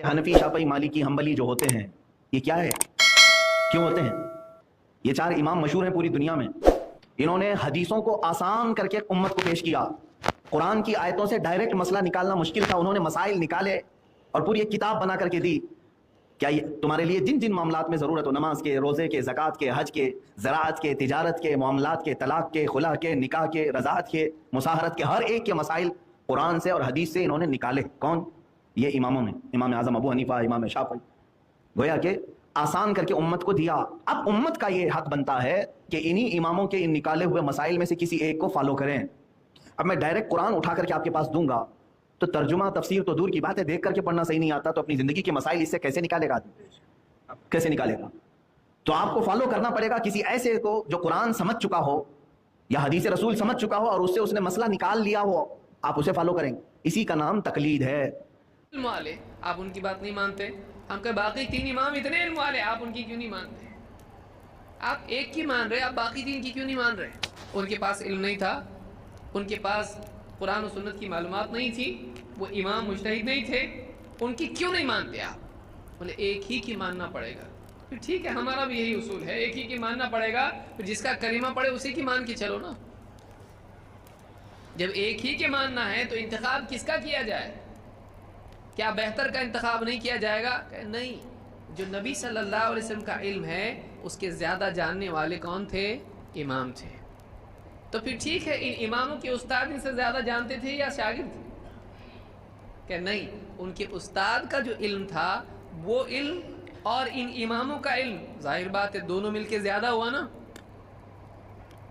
حنفی، شافعی، مالکی، حنبلی جو ہوتے ہیں یہ کیا ہے، کیوں ہوتے ہیں؟ یہ چار امام مشہور ہیں پوری دنیا میں. انہوں نے حدیثوں کو آسان کر کے امت کو پیش کیا. قرآن کی آیتوں سے ڈائریکٹ مسئلہ نکالنا مشکل تھا، انہوں نے مسائل نکالے اور پوری ایک کتاب بنا کر کے دی. کیا یہ تمہارے لیے جن جن معاملات میں ضرورت ہو، نماز کے، روزے کے، زکوٰۃ کے، حج کے، زراعت کے، تجارت کے، معاملات کے، طلاق کے، خلا کے، نکاح کے، رضاعت کے، مصاہرت کے، ہر ایک کے مسائل قرآن سے اور حدیث سے انہوں نے نکالے. کون؟ یہ اماموں نے، امام اعظم ابو حنیفہ، امام شافعی. گویا کہ آسان کر کے امت کو دیا. اب امت کا یہ حق بنتا ہے کہ انہی اماموں کے ان نکالے ہوئے مسائل میں سے کسی ایک کو فالو کریں. اب میں ڈائریکٹ قرآن اٹھا کر کے آپ کے پاس دوں گا تو ترجمہ تفسیر تو دور کی بات ہے، دیکھ کر کے پڑھنا صحیح نہیں آتا تو اپنی زندگی کے مسائل اس سے کیسے نکالے گا؟ کیسے نکالے گا؟ تو آپ کو فالو کرنا پڑے گا کسی ایسے کو جو قرآن سمجھ چکا ہو یا حدیث رسول سمجھ چکا ہو اور اس سے اس نے مسئلہ نکال لیا ہو، آپ اسے فالو کریں. اسی کا نام تقلید ہے. علم والے آپ ان کی بات نہیں مانتے، ہم کہ باقی تین امام اتنے علم والے آپ ان کی کیوں نہیں مانتے؟ آپ ایک کی مان رہے، آپ باقی تین کی کیوں نہیں مان رہے؟ ان کے پاس علم نہیں تھا، ان کے پاس قرآن و سنت کی معلومات نہیں تھی، وہ امام مجتہد نہیں تھے، ان کی کیوں نہیں مانتے آپ؟ بولے ایک ہی کی ماننا پڑے گا. پھر ٹھیک ہے، ہمارا بھی یہی اصول ہے، ایک ہی کی ماننا پڑے گا. پھر جس کا کلمہ پڑے اسی کی مان کے چلو نا. جب ایک ہی کے ماننا ہے تو انتخاب کس کا کیا جائے؟ کیا بہتر کا انتخاب نہیں کیا جائے گا؟ کہ نہیں، جو نبی صلی اللہ علیہ وسلم کا علم ہے اس کے زیادہ جاننے والے کون تھے؟ امام تھے. تو پھر ٹھیک ہے، ان اماموں کے استاد ان سے زیادہ جانتے تھے یا شاگرد؟ کہ نہیں، ان کے استاد کا جو علم تھا وہ علم اور ان اماموں کا علم، ظاہر بات ہے دونوں مل کے زیادہ ہوا نا.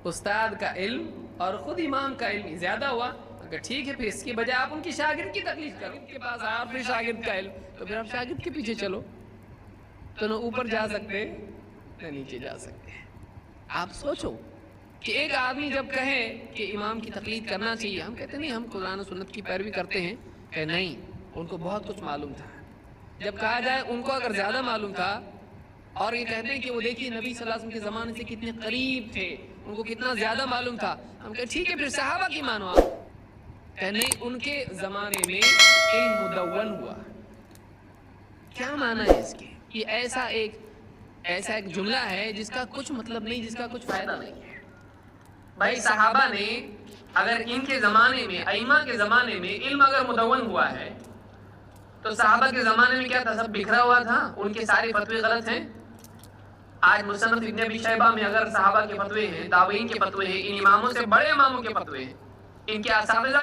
استاد کا علم اور خود امام کا علم زیادہ ہوا. اگر ٹھیک ہے، پھر اس کی بجائے آپ ان کی شاگرد کی تکلیف کرو. ان کے پاس آپ بھی شاگرد کا علم، تو پھر آپ شاگرد کے پیچھے چلو. تو نہ اوپر جا سکتے نہ نیچے جا سکتے. آپ سوچو کہ ایک آدمی جب کہے کہ امام کی تقلید کرنا چاہیے، ہم کہتے نہیں، ہم قرآن و سنت کی پیروی کرتے ہیں. کہ نہیں، ان کو بہت کچھ معلوم تھا. جب کہا جائے ان کو اگر زیادہ معلوم تھا اور یہ کہتے ہیں کہ وہ دیکھیے نبی صلی اللہ علیہ وسلم کے زمانے سے کتنے قریب تھے، ان کو کتنا زیادہ معلوم تھا، ہم کہتے ٹھیک ہے پھر صحابہ کی مانو آپ. کہ نہیں، ان کے زمانے میں علم مدون ہوا. کیا معنی ہے اس کے؟ یہ ایسا ایک جملہ ہے جس کا کچھ مطلب نہیں، جس کا کچھ فائدہ نہیں ہے. بھائی صحابہ نے اگر ان کے زمانے میں، ائمہ کے زمانے میں علم اگر مدون ہوا ہے تو صحابہ کے زمانے میں کیا تھا؟ سب بکھرا ہوا تھا، ان کے سارے فتوے غلط ہیں. آج مصنف ابن ابی شیبہ میں اگر صحابہ کے فتوے ہیں، تابعین کے فتوے ہیں، ان اماموں سے بڑے اماموں کے فتوے ہیں، ان کے اساتذہ